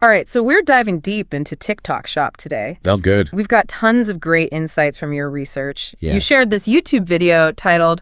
All right, so we're diving deep into TikTok Shop today. Oh, good. We've got tons of great insights from your research. Yeah. You shared this YouTube video titled,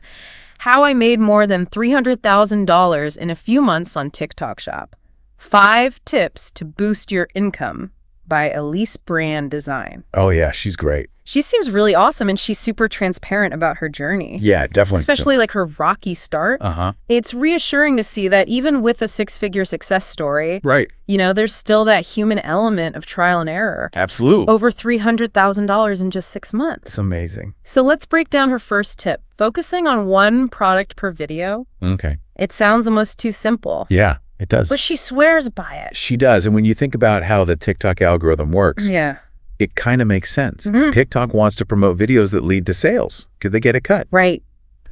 How I Made More Than $300,000 in a Few Months on TikTok Shop. 5 Tips to Boost Your Income by Elise Brand Design. Oh, yeah, she's great. She seems really awesome, and she's super transparent about her journey. Yeah, definitely. Especially like her rocky start. It's reassuring to see that even with a 6-figure success story, Right. there's still that human element of trial and error. Absolutely. Over $300,000 in just 6 months. It's amazing. So let's break down her first tip. Focusing on one product per video. Okay. It sounds almost too simple. Yeah, it does. But she swears by it. She does. And when you think about how the TikTok algorithm works, Yeah. it kind of makes sense. Mhm. TikTok wants to promote videos that lead to sales because they get a cut. Right.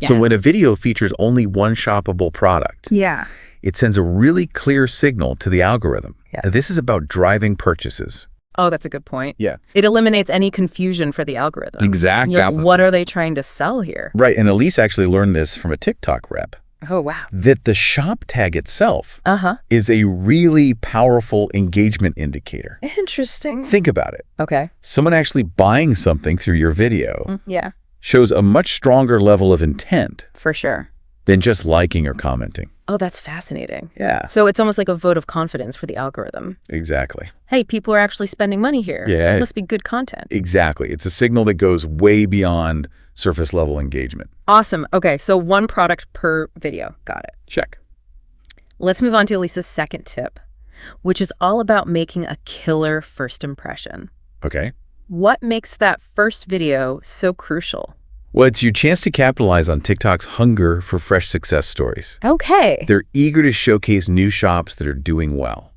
So Yeah. when a video features only one shoppable product, Yeah. it sends a really clear signal to the algorithm. Yeah. And this is about driving purchases. Oh, that's a good point. Yeah. It eliminates any confusion for the algorithm. Exactly. You're like, what are they trying to sell here? Right. And Elise actually learned this from a TikTok rep, Oh, wow. that the shop tag itself Uh-huh. is a really powerful engagement indicator. Interesting. Think about it. Okay. Someone actually buying something through your video Yeah, shows a much stronger level of intent for sure. than just liking or commenting. Oh, that's fascinating. Yeah, So it's almost like a vote of confidence for the algorithm. exactly. Hey, people are actually spending money here. Yeah. It must be good content. Exactly. It's a signal that goes way beyond surface level engagement. Awesome. Okay, so one product per video. Got it. Check. Let's move on to Elisa's second tip, which is all about making a killer first impression. Okay. What makes that first video so crucial? Well, it's your chance to capitalize on TikTok's hunger for fresh success stories. Okay, They're eager to showcase new shops that are doing well.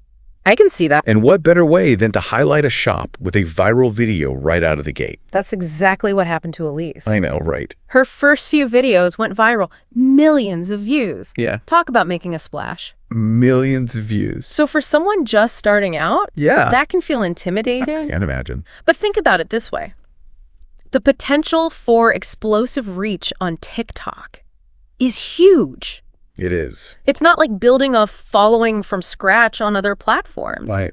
I can see that. And what better way than to highlight a shop with a viral video right out of the gate? That's exactly what happened to Elise. I know, right? Her first few videos went viral, millions of views. Yeah. Talk about making a splash. Millions of views. So for someone just starting out, Yeah. that can feel intimidating. Can't imagine. But think about it this way. The potential for explosive reach on TikTok is huge. It is. It's not like building a following from scratch on other platforms. Right.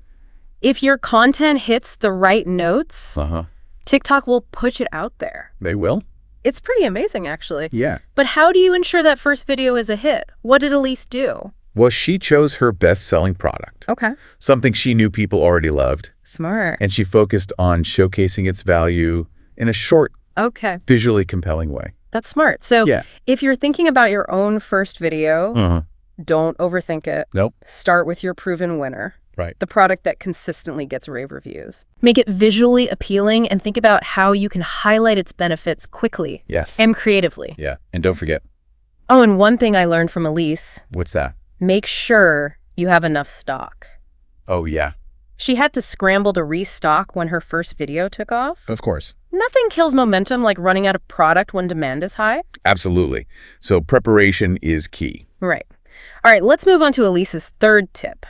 If your content hits the right notes, Uh-huh. TikTok will push it out there. They will? It's pretty amazing, actually. Yeah. But how do you ensure that first video is a hit? What did Elise do? Well, she chose her best-selling product, Okay. something she knew people already loved, Smart. and she focused on showcasing its value in a short, Okay. visually compelling way. That's smart. So Yeah. if you're thinking about your own first video, Uh-huh. don't overthink it. Nope. Start with your proven winner. Right. The product that consistently gets rave reviews. Make it visually appealing and think about how you can highlight its benefits quickly Yes. and creatively. Yeah. And don't forget, Oh, and one thing I learned from Elise, what's that? make sure you have enough stock. Oh, yeah. She had to scramble to restock when her first video took off. Of course. Nothing kills momentum like running out of product when demand is high. Absolutely. So preparation is key. Right. All right, let's move on to Elise's third tip.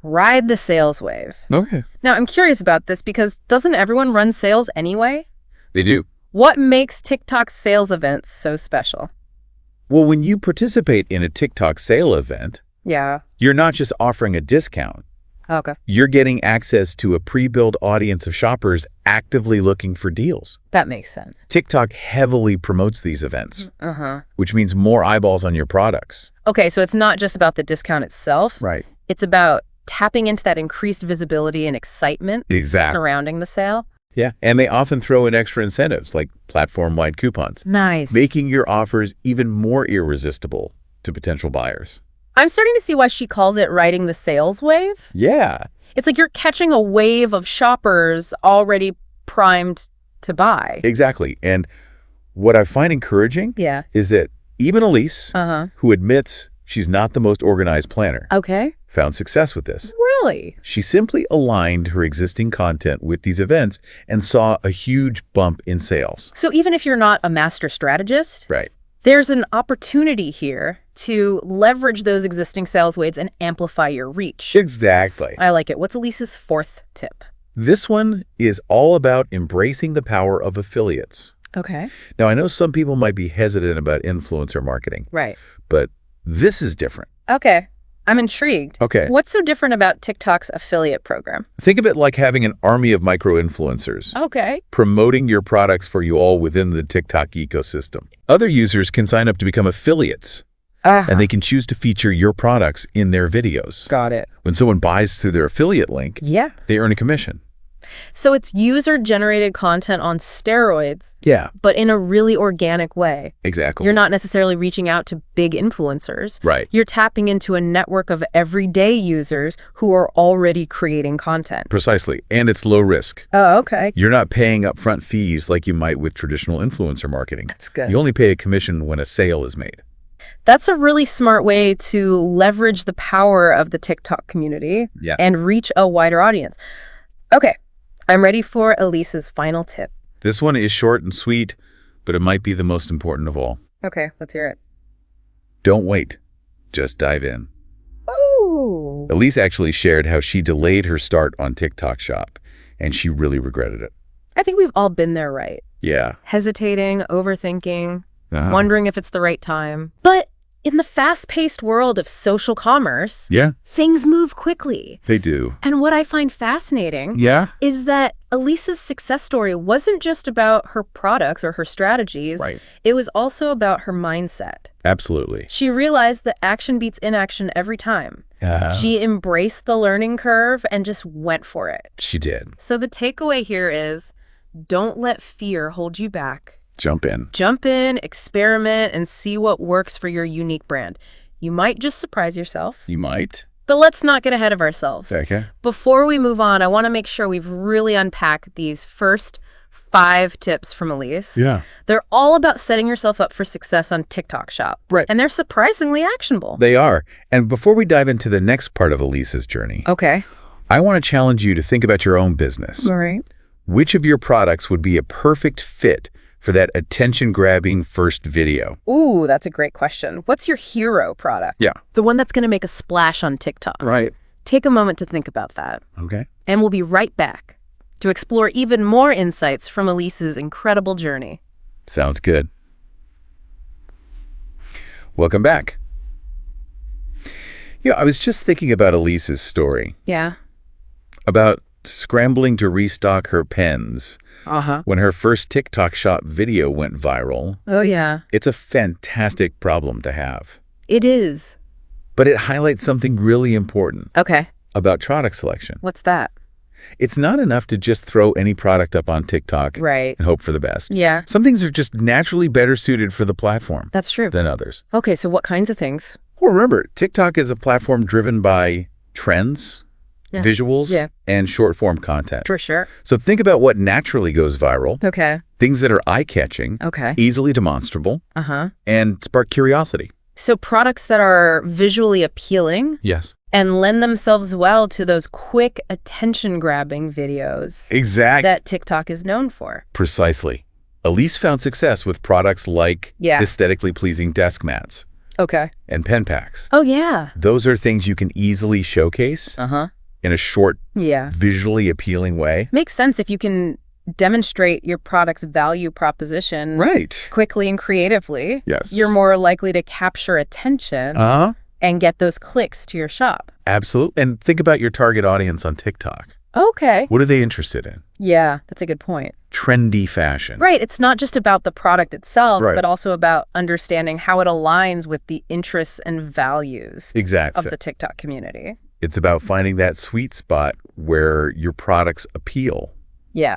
Ride the sales wave. Okay. Now, I'm curious about this because doesn't everyone run sales anyway? They do. What makes TikTok sales events so special? Well, when you participate in a TikTok sale event, Yeah. you're not just offering a discount. Okay. You're getting access to a pre-built audience of shoppers actively looking for deals. That makes sense. TikTok heavily promotes these events, Uh-huh. which means more eyeballs on your products. Okay, so it's not just about the discount itself. Right. It's about tapping into that increased visibility and excitement Exactly. surrounding the sale. Yeah. And they often throw in extra incentives like platform-wide coupons, Nice. making your offers even more irresistible to potential buyers. I'm starting to see why she calls it riding the sales wave. Yeah. It's like you're catching a wave of shoppers already primed to buy. Exactly. And what I find encouraging Yeah. is that even Elise, Uh-huh. who admits she's not the most organized planner, Okay. found success with this. Really? She simply aligned her existing content with these events and saw a huge bump in sales. So even if you're not a master strategist, Right. there's an opportunity here to leverage those existing sales waves and amplify your reach. Exactly. I like it. What's Elise's fourth tip? This one is all about embracing the power of affiliates. Okay. Now, I know some people might be hesitant about influencer marketing, Right. but this is different. Okay. I'm intrigued. Okay. What's so different about TikTok's affiliate program? Think of it like having an army of micro-influencers Okay. promoting your products for you all within the TikTok ecosystem. Other users can sign up to become affiliates, and they can choose to feature your products in their videos. Got it. When someone buys through their affiliate link, Yeah. they earn a commission. So it's user-generated content on steroids, Yeah, but in a really organic way. exactly. You're not necessarily reaching out to big influencers. Right. You're tapping into a network of everyday users who are already creating content. Precisely. And it's low risk. Oh, okay. You're not paying upfront fees like you might with traditional influencer marketing. That's good. You only pay a commission when a sale is made. That's a really smart way to leverage the power of the TikTok community Yeah. and reach a wider audience. Okay, I'm ready for Elise's final tip. This one is short and sweet, but it might be the most important of all. Okay, let's hear it. Don't wait. Just dive in. Oh. Elise actually shared how she delayed her start on TikTok Shop, and she really regretted it. I think we've all been there, right? Yeah. Hesitating, overthinking, Uh-huh. wondering if it's the right time. But in the fast-paced world of social commerce, Yeah, things move quickly. they do. And what I find fascinating Yeah? is that Elise's success story wasn't just about her products or her strategies. Right. It was also about her mindset. Absolutely. She realized that action beats inaction every time. She embraced the learning curve and just went for it. She did. So the takeaway here is, don't let fear hold you back. Jump in. Jump in, experiment, and see what works for your unique brand. You might just surprise yourself, You might. but let's not get ahead of ourselves. Okay. Before we move on, I want to make sure we've really unpacked these first 5 tips from Elise. Yeah. They're all about setting yourself up for success on TikTok Shop. Right. And they're surprisingly actionable. They are. And before we dive into the next part of Elise's journey, Okay. I want to challenge you to think about your own business. All right. Which of your products would be a perfect fit for that attention-grabbing first video? Ooh, that's a great question. What's your hero product? Yeah. The one that's going to make a splash on TikTok. Right. Take a moment to think about that. Okay. And we'll be right back to explore even more insights from Elise's incredible journey. Sounds good. Welcome back. Yeah, I was just thinking about Elise's story, Yeah. about scrambling to restock her pens Uh-huh. when her first TikTok Shop video went viral. Oh, yeah. It's a fantastic problem to have, It is. but it highlights something really important Okay. about product selection. What's that? It's not enough to just throw any product up on TikTok Right. and hope for the best. Yeah. Some things are just naturally better suited for the platform That's true. than others. Okay, so what kinds of things? Well, remember, TikTok is a platform driven by trends, Yeah. visuals, Yeah. and short-form content. For sure. So think about what naturally goes viral, Okay. things that are eye-catching, Okay. easily demonstrable, Uh-huh. and spark curiosity. So products that are visually appealing Yes. and lend themselves well to those quick attention-grabbing videos Exactly. that TikTok is known for. Precisely. Elise found success with products like Yeah. aesthetically pleasing desk mats Okay. and pen packs. Oh, yeah. Those are things you can easily showcase Uh-huh. in a short, Yeah. visually appealing way. Makes sense if you can demonstrate your product's value proposition Right. quickly and creatively. Yes. You're more likely to capture attention Uh-huh. and get those clicks to your shop. Absolutely. And think about your target audience on TikTok. Okay. What are they interested in? Yeah, that's a good point. Trendy fashion. Right. It's not just about the product itself, Right. but also about understanding how it aligns with the interests and values Exactly. of the TikTok community. It's about finding that sweet spot where your product's appeal Yeah.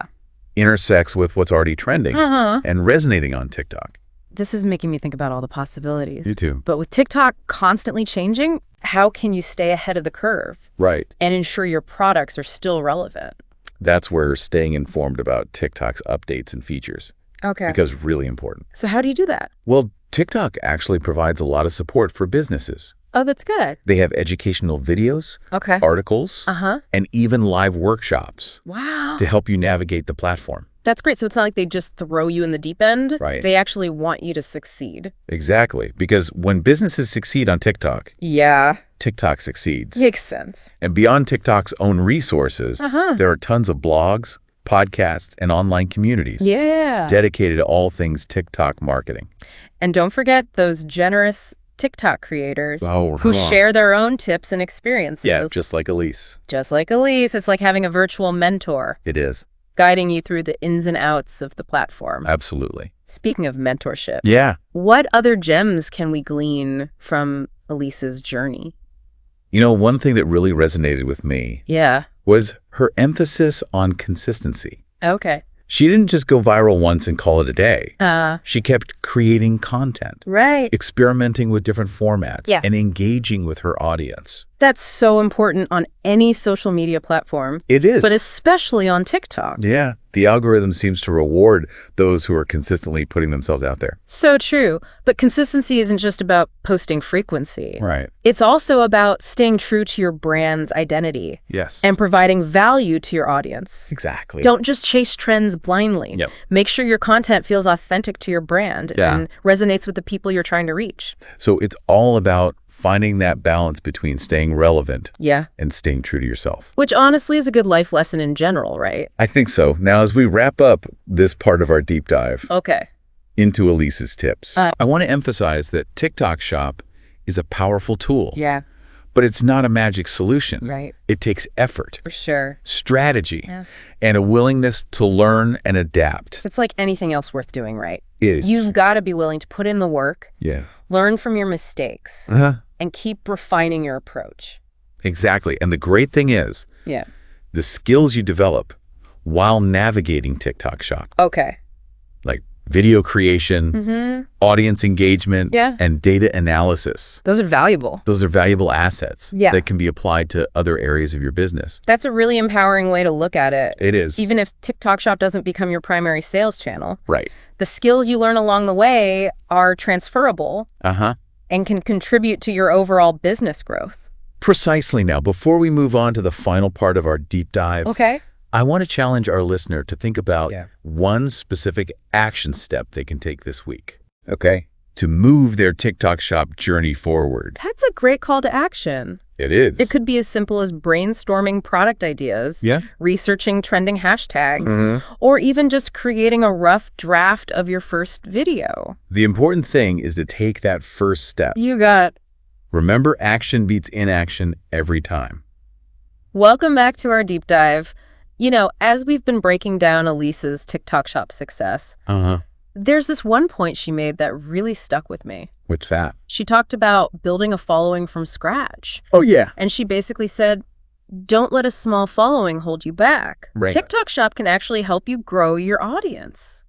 intersects with what's already trending Uh-huh. and resonating on TikTok. This is making me think about all the possibilities. You too. But with TikTok constantly changing, how can you stay ahead of the curve Right. and ensure your products are still relevant? That's where staying informed about TikTok's updates and features Okay. becomes really important. So how do you do that? Well, TikTok actually provides a lot of support for businesses. Oh, that's good. They have educational videos, Okay. articles, Uh-huh. and even live workshops Wow. to help you navigate the platform. That's great. So it's not like they just throw you in the deep end. Right. They actually want you to succeed. Exactly. Because when businesses succeed on TikTok, Yeah. TikTok succeeds. Makes sense. And beyond TikTok's own resources, Uh-huh. there are tons of blogs, podcasts, and online communities Yeah. dedicated to all things TikTok marketing. And don't forget those generous TikTok creators Oh, who wrong. share their own tips and experiences. Yeah, just like Elise. Just like Elise, it's like having a virtual mentor It is. guiding you through the ins and outs of the platform. Absolutely. Speaking of mentorship, Yeah. what other gems can we glean from Elise's journey? You know, one thing that really resonated with me Yeah. was her emphasis on consistency. Okay. She didn't just go viral once and call it a day. Uh, She kept creating content, right. experimenting with different formats, Yeah. and engaging with her audience. That's so important on any social media platform, It is. but especially on TikTok. Yeah. The algorithm seems to reward those who are consistently putting themselves out there. So true. But consistency isn't just about posting frequency. Right. It's also about staying true to your brand's identity Yes. and providing value to your audience. Exactly. Don't just chase trends blindly. Yep. Make sure your content feels authentic to your brand Yeah. and resonates with the people you're trying to reach. So it's all about finding that balance between staying relevant Yeah. and staying true to yourself. Which honestly is a good life lesson in general, right? I think so. Now, as we wrap up this part of our deep dive Okay. into Elise's tips, Uh. I want to emphasize that TikTok Shop is a powerful tool, Yeah. but it's not a magic solution. Right. It takes effort, For sure. strategy, Yeah. and a willingness to learn and adapt. It's like anything else worth doing, right? Is You've got to be willing to put in the work, yeah. learn from your mistakes, Uh-huh. and keep refining your approach. Exactly. And the great thing is, Yeah. the skills you develop while navigating TikTok Shop, Okay. like video creation, Mm-hmm. audience engagement, Yeah. and data analysis. Those are valuable. Those are valuable assets Yeah. that can be applied to other areas of your business. That's a really empowering way to look at it. It is. Even if TikTok Shop doesn't become your primary sales channel, Right. the skills you learn along the way are transferable Uh-huh. and can contribute to your overall business growth. Precisely. Now, before we move on to the final part of our deep dive, Okay. I want to challenge our listener to think about Yeah. one specific action step they can take this week. Okay. To move their TikTok Shop journey forward. That's a great call to action. It is. It could be as simple as brainstorming product ideas, Yeah. researching trending hashtags, Mhm. or even just creating a rough draft of your first video. The important thing is to take that first step. You got. Remember, action beats inaction every time. Welcome back to our deep dive. You know, as we've been breaking down Elise's TikTok Shop success, Uh-huh. there's this one point she made that really stuck with me. What's that? She talked about building a following from scratch. Oh, yeah. And she basically said, don't let a small following hold you back. Right. TikTok Shop can actually help you grow your audience.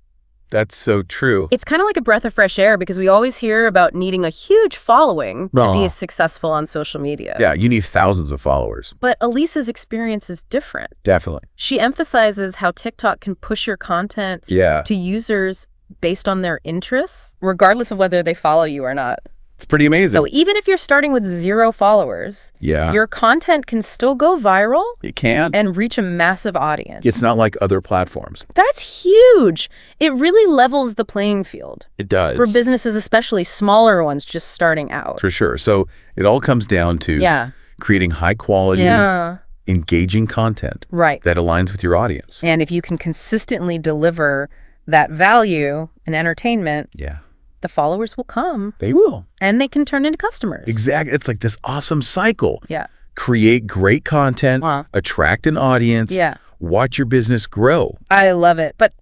That's so true. It's kind of like a breath of fresh air because we always hear about needing a huge following to be successful on social media. Yeah, you need thousands of followers. But Elise's experience is different. Definitely. She emphasizes how TikTok can push your content Yeah. to users based on their interests, regardless of whether they follow you or not. It's pretty amazing. So even if you're starting with 0 followers, Yeah. your content can still go viral It can. and reach a massive audience. It's not like other platforms. That's huge. It really levels the playing field It does. for businesses, especially smaller ones just starting out. For sure. So it all comes down to Yeah. creating high quality, Yeah. engaging content Right. that aligns with your audience. And if you can consistently deliver that value and entertainment, Yeah. the followers will come They will. and they can turn into customers. Exactly. It's like this awesome cycle. Yeah. Create great content, Wow. attract an audience, Yeah. watch your business grow. I love it. But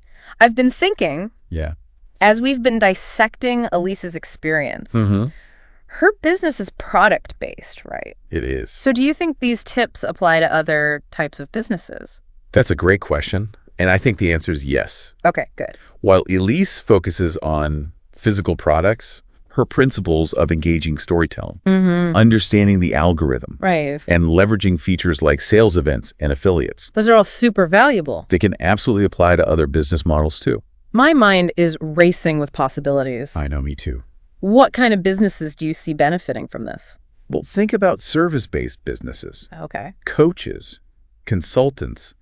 I've been thinking, Yeah. as we've been dissecting Elise's experience, Mm-hmm. her business is product-based, right? It is. So do you think these tips apply to other types of businesses? That's a great question. And I think the answer is yes. Okay, good. While Elise focuses on physical products, her principles of engaging storytelling, Mm-hmm. understanding the algorithm, Right. and leveraging features like sales events and affiliates, Those are all super valuable. they can absolutely apply to other business models too. My mind is racing with possibilities. I know, me too. What kind of businesses do you see benefiting from this? Well, think about service-based businesses, Okay. coaches, consultants,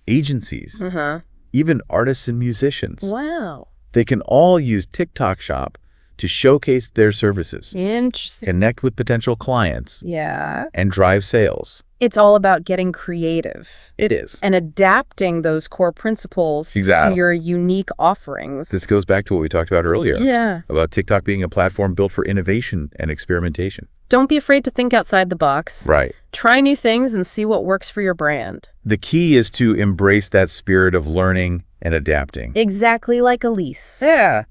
agencies, Uh-huh. even artists and musicians. Wow. They can all use TikTok Shop to showcase their services, Interesting. connect with potential clients, Yeah. and drive sales. It's all about getting creative It is. and adapting those core principles Exactly. to your unique offerings. This goes back to what we talked about earlier Yeah. about TikTok being a platform built for innovation and experimentation. Don't be afraid to think outside the box. Right. Try new things and see what works for your brand. The key is to embrace that spirit of learning and adapting. Exactly like Elise. Yeah,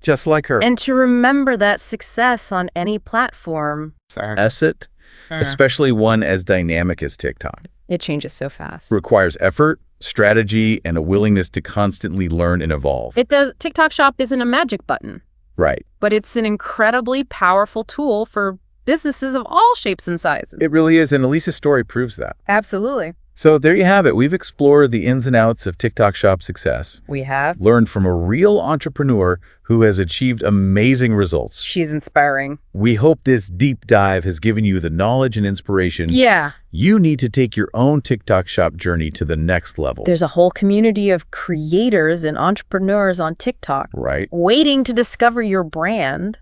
just like her. And to remember that success on any platform, Asset, especially one as dynamic as TikTok, it changes so fast. requires effort, strategy, and a willingness to constantly learn and evolve. It does. TikTok Shop isn't a magic button, Right. but it's an incredibly powerful tool for businesses of all shapes and sizes. It really is, and Elise's story proves that. Absolutely. So there you have it. We've explored the ins and outs of TikTok Shop success, We have. learned from a real entrepreneur who has achieved amazing results. She's inspiring. We hope this deep dive has given you the knowledge and inspiration Yeah. you need to take your own TikTok Shop journey to the next level. There's a whole community of creators and entrepreneurs on TikTok Right? waiting to discover your brand.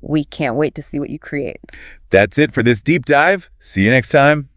We can't wait to see what you create. That's it for this deep dive. See you next time.